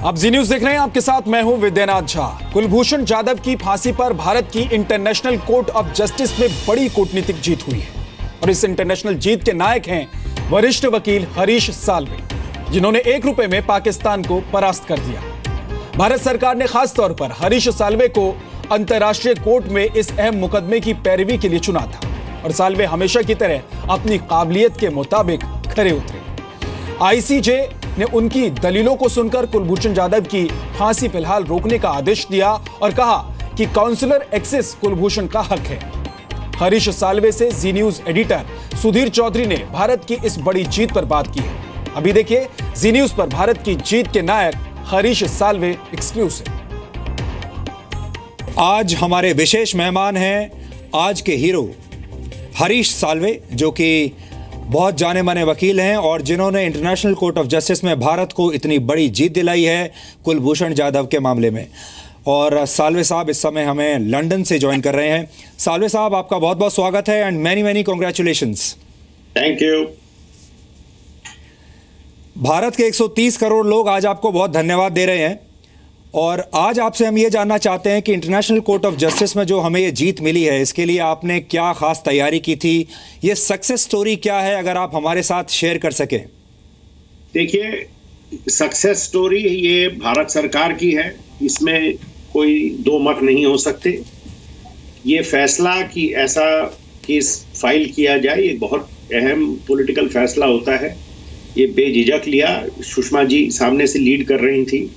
आप जी न्यूज देख रहे हैं, आपके साथ मैं हूं विद्यानाथ झा। कुलभूषण जाधव की फांसी पर भारत की इंटरनेशनल कोर्ट ऑफ जस्टिस में बड़ी कूटनीतिक जीत हुई है और इस इंटरनेशनल जीत के नायक हैं वरिष्ठ वकील हरीश साल्वे, जिन्होंने 1 रुपए में पाकिस्तान को परास्त कर दिया। भारत सरकार ने खास तौर पर हरीश साल्वे को अंतर्राष्ट्रीय कोर्ट में इस अहम मुकदमे की पैरवी के लिए चुना था और साल्वे हमेशा की तरह अपनी काबिलियत के मुताबिक खरे उतरे। आईसीजे ने उनकी दलीलों को सुनकर कुलभूषण जाधव की फांसी फिलहाल रोकने का आदेश दिया और कहा कि काउंसलर एक्सेस कुलभूषण का हक है। हरीश साल्वे से जी न्यूज एडिटर सुधीर चौधरी ने भारत की इस बड़ी जीत पर बात की है। अभी देखिए जी न्यूज पर भारत की जीत के नायक हरीश साल्वे एक्सक्लूसिव। आज हमारे विशेष मेहमान हैं आज के हीरो हरीश साल्वे, जो कि बहुत जाने माने वकील हैं और जिन्होंने इंटरनेशनल कोर्ट ऑफ जस्टिस में भारत को इतनी बड़ी जीत दिलाई है कुलभूषण जाधव के मामले में। और साल्वे साहब इस समय हमें लंदन से ज्वाइन कर रहे हैं। साल्वे साहब, आपका बहुत बहुत स्वागत है and many many congratulations. Thank you. Bharat के 130 करोड़ लोग आज आपको बहुत धन्यवाद दे रहे हैं और आज आपसे हम ये जानना चाहते हैं कि इंटरनेशनल कोर्ट ऑफ जस्टिस में जो हमें ये जीत मिली है, इसके लिए आपने क्या खास तैयारी की थी? ये सक्सेस स्टोरी क्या है, अगर आप हमारे साथ शेयर कर सकें। देखिए, सक्सेस स्टोरी ये भारत सरकार की है, इसमें कोई दो मत नहीं हो सकते। ये फैसला कि ऐसा केस फाइल किया जाए, ये बहुत अहम पॉलिटिकल फैसला होता है। ये बेझिझक लिया। सुषमा जी सामने से लीड कर रही थी,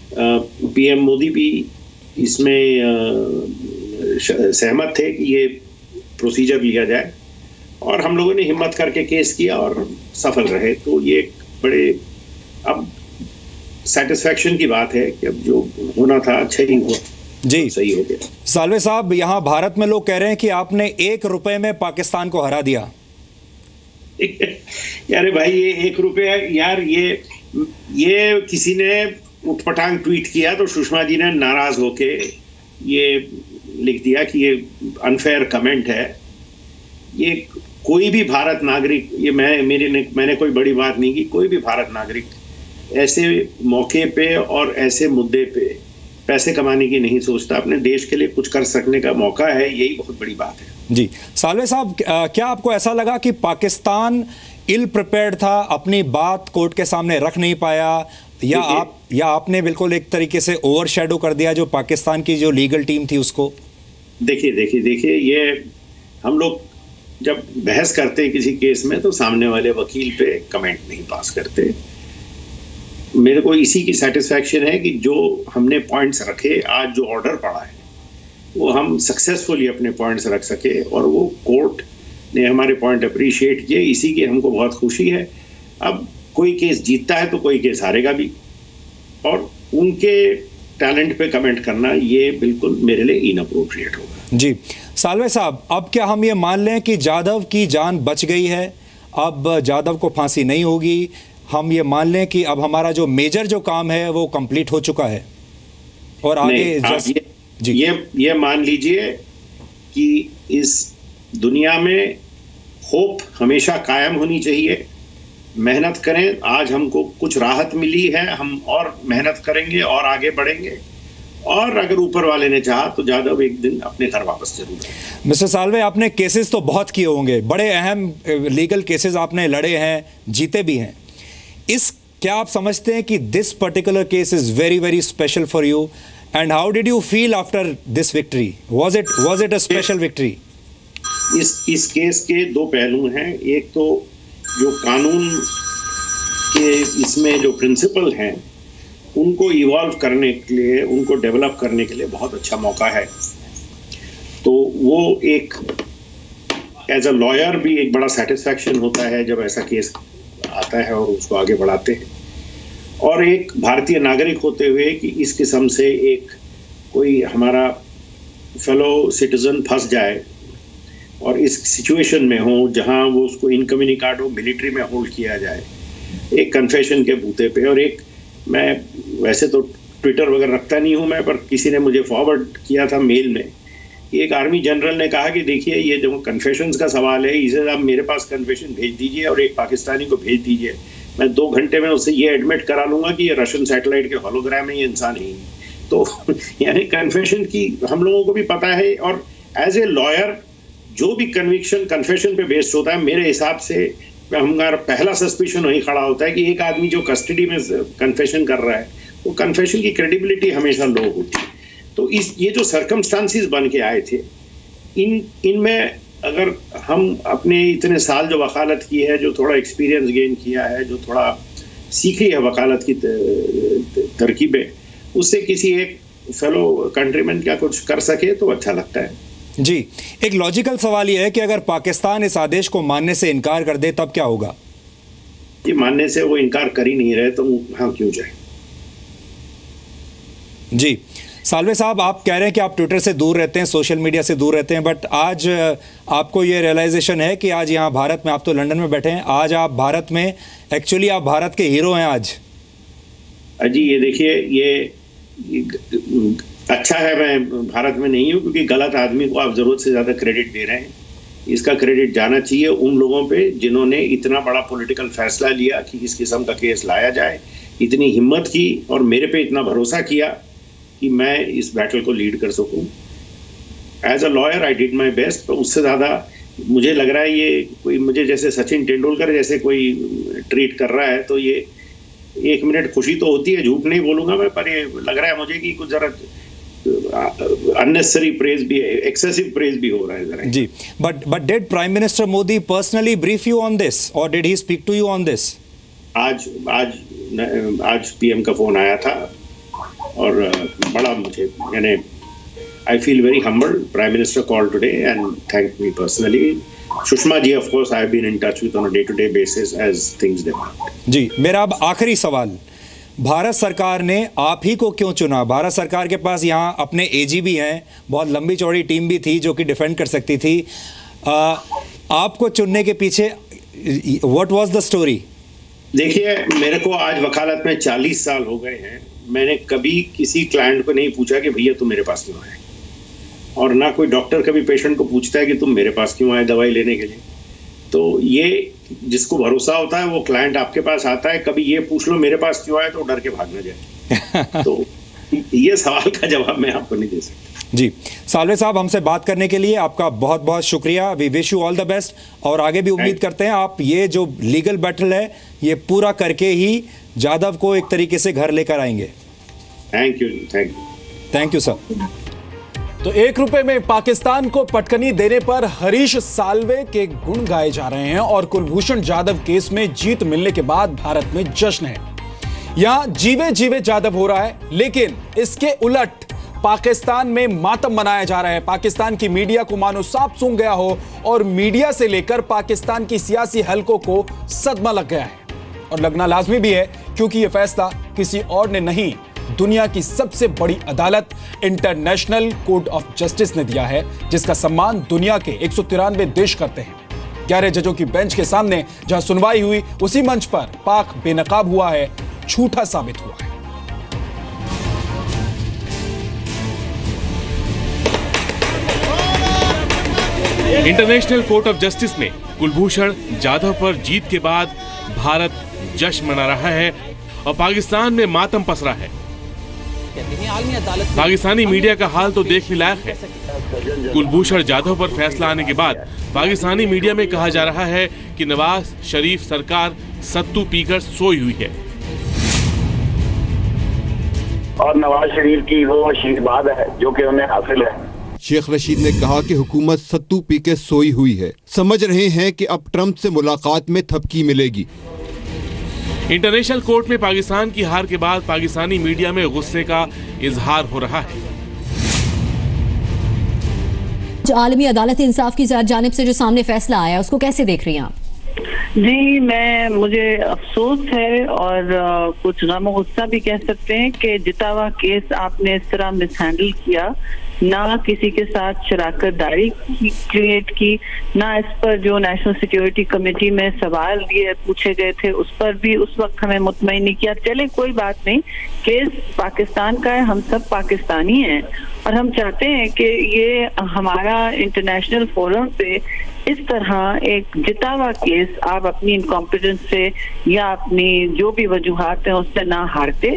पीएम मोदी भी इसमें सहमत थे कि ये प्रोसीजर लिया जाए और हम लोगों ने हिम्मत करके केस किया और सफल रहे। तो ये एक बड़े अब सेटिस्फैक्शन की बात है कि अब जो होना था अच्छा ही हुआ। जी, सही हो गया। साल्वे साहब, यहाँ भारत में लोग कह रहे हैं कि आपने 1 रुपए में पाकिस्तान को हरा दिया। यार भाई, ये 1 रुपया, यार ये किसी ने उठपटांग ट्वीट किया तो सुषमा जी ने नाराज होके ये लिख दिया कि ये अनफेयर कमेंट है। ये कोई भी भारत नागरिक, ये मैंने कोई बड़ी बात नहीं की, कोई भी भारत नागरिक ऐसे मौके पे और ऐसे मुद्दे पे पैसे कमाने की नहीं सोचता। अपने देश के लिए कुछ कर सकने का मौका है, यही बहुत बड़ी बात है। जी साल्वे साहब, क्या आपको ऐसा लगा कि पाकिस्तान इल प्रिपेयर्ड था, अपनी बात कोर्ट के सामने रख नहीं पाया, या आपने बिल्कुल एक तरीके से ओवरशैडो कर दिया जो पाकिस्तान की जो लीगल टीम थी उसको? देखिए, ये हम लोग जब बहस करते हैं किसी केस में तो सामने वाले वकील पे कमेंट नहीं पास करते। मेरे को इसी की सेटिस्फैक्शन है कि जो हमने पॉइंट्स रखे, आज जो ऑर्डर पड़ा है वो हम सक्सेसफुली अपने पॉइंट्स रख सके और वो कोर्ट ने हमारे पॉइंट अप्रिशिएट किए, इसी की हमको बहुत खुशी है। अब कोई केस जीतता है तो कोई केस हारेगा भी, और उनके टैलेंट पे कमेंट करना ये बिल्कुल मेरे लिए इनअप्रोप्रिएट होगा। जी साल्वे साहब, अब क्या हम ये मान लें कि जाधव की जान बच गई है, अब जाधव को फांसी नहीं होगी? हम ये मान लें कि अब हमारा जो मेजर जो काम है वो कंप्लीट हो चुका है और आगे ये मान लीजिए कि इस दुनिया में होप हमेशा कायम होनी चाहिए। मेहनत करें, आज हमको कुछ राहत मिली है, हम और मेहनत करेंगे और आगे बढ़ेंगे, और अगर ऊपर वाले ने चाहा तो जाधव एक दिन अपने घर वापस जरूर आएंगे। मिस्टर साल्वे, आपने केसेस तो बहुत किए होंगे, बड़े अहम लीगल केसेस आपने लड़े हैं, जीते भी हैं। क्या आप समझते हैं कि this particular case is very very special for you and how did you feel after this victory? Was it a special victory? इस केस के दो पहलू हैं। एक तो जो कानून के इसमें जो प्रिंसिपल हैं उनको इवॉल्व करने के लिए, उनको डेवलप करने के लिए बहुत अच्छा मौका है। तो वो एक एज अ लॉयर भी एक बड़ा सेटिस्फैक्शन होता है जब ऐसा केस आता है और उसको आगे बढ़ाते हैं, और एक भारतीय नागरिक होते हुए कि इस किस्म से एक कोई हमारा फेलो सिटीजन फंस जाए और इस सिचुएशन में हो जहां वो उसको इनकम्युनिकाडो मिलिट्री में होल्ड किया जाए, एक कन्फेशन के बूते पे। और एक, मैं वैसे तो ट्विटर वगैरह रखता नहीं हूं मैं, पर किसी ने मुझे फॉरवर्ड किया था मेल में, एक आर्मी जनरल ने कहा कि देखिए, ये जो कन्फेशंस का सवाल है, इसे आप मेरे पास कन्फेशन भेज दीजिए और एक पाकिस्तानी को भेज दीजिए, मैं 2 घंटे में उससे ये एडमिट करा लूंगा कि ये रशियन सैटेलाइट के होलोग्राम है, ये इंसान ही नहीं। तो यानी कन्फेशन की हम लोगों को भी पता है, और एज ए लॉयर जो भी कन्विक्शन कन्फेशन पे बेस्ड होता है, मेरे हिसाब से हमारा पहला सस्पिशन वही खड़ा होता है कि एक आदमी जो कस्टडी में कन्फेशन कर रहा है, वो कन्फेशन की क्रेडिबिलिटी हमेशा लो होती है। तो ये जो सर्कमस्टांसिस बन के आए थे, इनमें अगर हम अपने इतने साल जो वकालत की है, जो थोड़ा एक्सपीरियंस गेन किया है, जो थोड़ा सीखी है वकालत की तरकीबें, उससे किसी एक फेलो कंट्रीमैन क्या कुछ कर सके तो अच्छा लगता है। जी, एक लॉजिकल सवाल यह है कि अगर पाकिस्तान इस आदेश को मानने से इनकार कर दे तब क्या होगा? ये मानने से वो इनकार कर ही नहीं रहे तो हम क्यों जाए। जी सालवे साहब, आप कह रहे हैं कि आप ट्विटर से दूर रहते हैं, सोशल मीडिया से दूर रहते हैं, बट आज आपको ये रियलाइजेशन है कि आज यहाँ भारत में, आप तो लंदन में बैठे हैं, आज आप भारत में, एक्चुअली आप भारत के हीरो हैं आज। जी ये देखिए, ये अच्छा है मैं भारत में नहीं हूँ, क्योंकि गलत आदमी को आप जरूरत से ज्यादा क्रेडिट दे रहे हैं। इसका क्रेडिट जाना चाहिए उन लोगों पे जिन्होंने इतना बड़ा पॉलिटिकल फैसला लिया कि इस किस्म का केस लाया जाए, इतनी हिम्मत की और मेरे पे इतना भरोसा किया कि मैं इस बैटल को लीड कर सकूं। As a lawyer I did my best. तो उससे ज़्यादा मुझे लग रहा है ये कोई मुझे जैसे सचिन तेंदुलकर जैसे कोई ट्रीट कर रहा है, तो ये 1 मिनट खुशी तो होती है, झूठ नहीं बोलूंगा मैं, पर ये लग रहा है मुझे कि कुछ ज़रा unnecessary praise भी है, excessive praise भी हो रहा है जरा। जी, but did Prime Minister Modi personally brief you on this or did he speak to you on this? आज पीएम का फोन आया था और बड़ा मुझे, यानी I feel very humbled. Prime Minister called today and thanked me personally. Sushma ji, of course, I have been in touch with on a day-to-day basis as things develop. जी, मेरा अब आखिरी सवाल, भारत सरकार ने आप ही को क्यों चुना? भारत सरकार के पास यहाँ अपने एजी भी हैं, बहुत लंबी चौड़ी टीम भी थी जो कि डिफेंड कर सकती थी। आपको चुनने के पीछे व्हाट वाज द स्टोरी? देखिए, मेरे को आज वकालत में 40 साल हो गए हैं। मैंने कभी किसी क्लाइंट को नहीं पूछा कि भैया तुम मेरे पास क्यों आए, और ना कोई डॉक्टर कभी पेशेंट को पूछता है कि तुम मेरे पास क्यों आए दवाई लेने के लिए। तो ये जिसको भरोसा होता है वो क्लाइंट आपके पास आता है, कभी ये पूछ लो मेरे पास क्यों आए तो डर के भाग ना जाए। तो ये सवाल का जवाब मैं आपको नहीं दे सकता। जी, सालवे साहब, हमसे बात करने के लिए आपका बहुत बहुत शुक्रिया। We wish you all the best, और आगे भी उम्मीद करते हैं आप ये जो लीगल बैटल है ये पूरा करके ही जाधव को एक तरीके से घर लेकर आएंगे। Thank you, thank you, thank you sir. तो 1 रुपए में पाकिस्तान को पटकनी देने पर हरीश साल्वे के गुण गाए जा रहे हैं, और कुलभूषण जाधव केस में जीत मिलने के बाद भारत में जश्न है। यहां जीवे जीवे जाधव हो रहा है, लेकिन इसके उलट पाकिस्तान में मातम मनाया जा रहा है। पाकिस्तान की मीडिया को मानो सांप सूंघ गया हो, और मीडिया से लेकर पाकिस्तान की सियासी हलकों को सदमा लग गया है, और लगना लाजमी भी है, क्योंकि यह फैसला किसी और ने नहीं, दुनिया की सबसे बड़ी अदालत इंटरनेशनल कोर्ट ऑफ जस्टिस ने दिया है, जिसका सम्मान दुनिया के 193 देश करते हैं। 11 जजों की बेंच के सामने जहां सुनवाई हुई, उसी मंच पर पाक बेनकाब हुआ है, झूठा साबित हुआ है। इंटरनेशनल कोर्ट ऑफ जस्टिस में कुलभूषण जाधव पर जीत के बाद भारत जश्न मना रहा है और पाकिस्तान में मातम पसरा है। पाकिस्तानी मीडिया का हाल तो देखने लायक है। कुलभूषण जाधव पर फैसला आने के बाद पाकिस्तानी मीडिया में कहा जा रहा है कि नवाज शरीफ सरकार सत्तू पीकर सोई हुई है, और नवाज शरीफ की वो आशीर्वाद है जो कि उन्हें हासिल है। शेख रशीद ने कहा कि हुकूमत सत्तू पी के सोई हुई है, समझ रहे हैं कि अब ट्रंप से मुलाकात में थपकी मिलेगी। इंटरनेशनल कोर्ट में पाकिस्तान की हार के बाद पाकिस्तानी मीडिया में गुस्से का इजहार हो रहा है। जो आलमी अदालत इंसाफ की जानिब से जो सामने फैसला आया, उसको कैसे देख रही हैं आप? जी, मुझे अफसोस है और कुछ गम गुस्सा भी कह सकते हैं कि जिता हुआ केस आपने इस तरह मिसहैंडल किया, ना किसी के साथ शराकतदारी क्रिएट की, ना इस पर जो नेशनल सिक्योरिटी कमेटी में सवाल दिए पूछे गए थे उस पर भी उस वक्त हमें मुतमईन नहीं किया। चले कोई बात नहीं, केस पाकिस्तान का है, हम सब पाकिस्तानी हैं और हम चाहते हैं कि ये हमारा इंटरनेशनल फोरम पे इस तरह एक जिता हुआ केस आप अपनी इनकॉम्पिटेंस से या अपनी जो भी वजूहात हैं उससे ना हारते।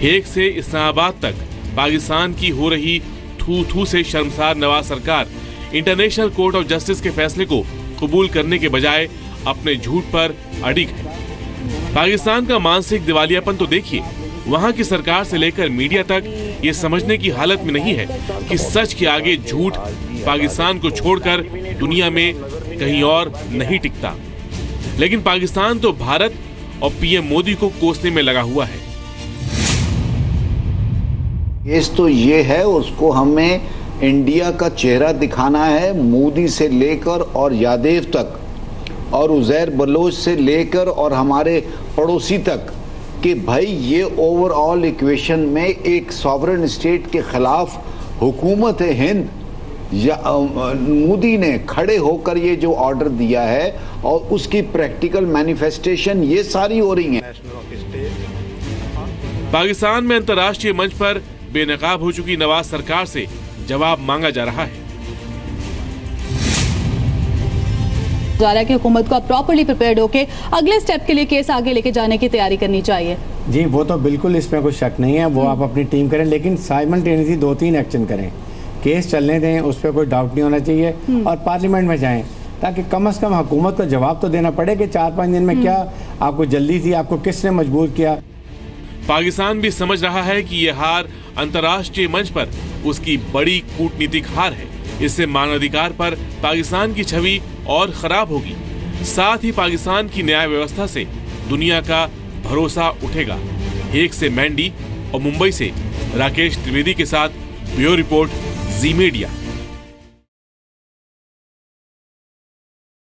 हेग से इस्लामाबाद तक पाकिस्तान की हो रही थू से शर्मसार नवाज सरकार इंटरनेशनल कोर्ट ऑफ जस्टिस के फैसले को कबूल करने के बजाय अपने झूठ पर अडिग है। पाकिस्तान का मानसिक दिवालियापन तो देखिए, वहाँ की सरकार से लेकर मीडिया तक ये समझने की हालत में नहीं है कि सच के आगे झूठ पाकिस्तान को छोड़कर दुनिया में कहीं और नहीं टिकता। लेकिन पाकिस्तान तो भारत और पीएम मोदी को कोसने में लगा हुआ है। केस तो ये है, उसको हमें इंडिया का चेहरा दिखाना है, मोदी से लेकर और यादव तक और उज़ैर बलोच से लेकर और हमारे पड़ोसी तक, कि भाई ये ओवरऑल इक्वेशन में एक सॉवरेन स्टेट के खिलाफ हुकूमत हिंद या मोदी ने खड़े होकर ये जो ऑर्डर दिया है और उसकी प्रैक्टिकल मैनिफेस्टेशन ये सारी हो रही हैं। पाकिस्तान में अंतर्राष्ट्रीय मंच पर बेनकाब हो चुकी नवाज सरकार से जवाब मांगा जा रहा है। जा रहा है कि हुकूमत को प्रॉपर्ली प्रिपेयर्ड होकर अगले स्टेप के लिए केस आगे लेके जाने की तैयारी करनी चाहिए। जी वो तो बिल्कुल, इसमें कोई शक नहीं है, वो आप अपनी टीम करें, लेकिन साइमल्टेनियसली 2-3 एक्शन करें। केस चलने दें, उस पर कोई डाउट नहीं होना चाहिए, और पार्लियामेंट में जाएं ताकि कम से कम हुकूमत को जवाब तो देना पड़े कि 4-5 दिन में क्या आपको जल्दी थी, आपको किसने मजबूर किया। पाकिस्तान भी समझ रहा है कि यह हार अंतर्राष्ट्रीय मंच पर उसकी बड़ी कूटनीतिक हार है। इससे मानवाधिकार पर पाकिस्तान की छवि और खराब होगी, साथ ही पाकिस्तान की न्याय व्यवस्था से दुनिया का भरोसा उठेगा। हेग से मैंडी और मुंबई से राकेश त्रिवेदी के साथ ब्यूरो रिपोर्ट, जी मीडिया।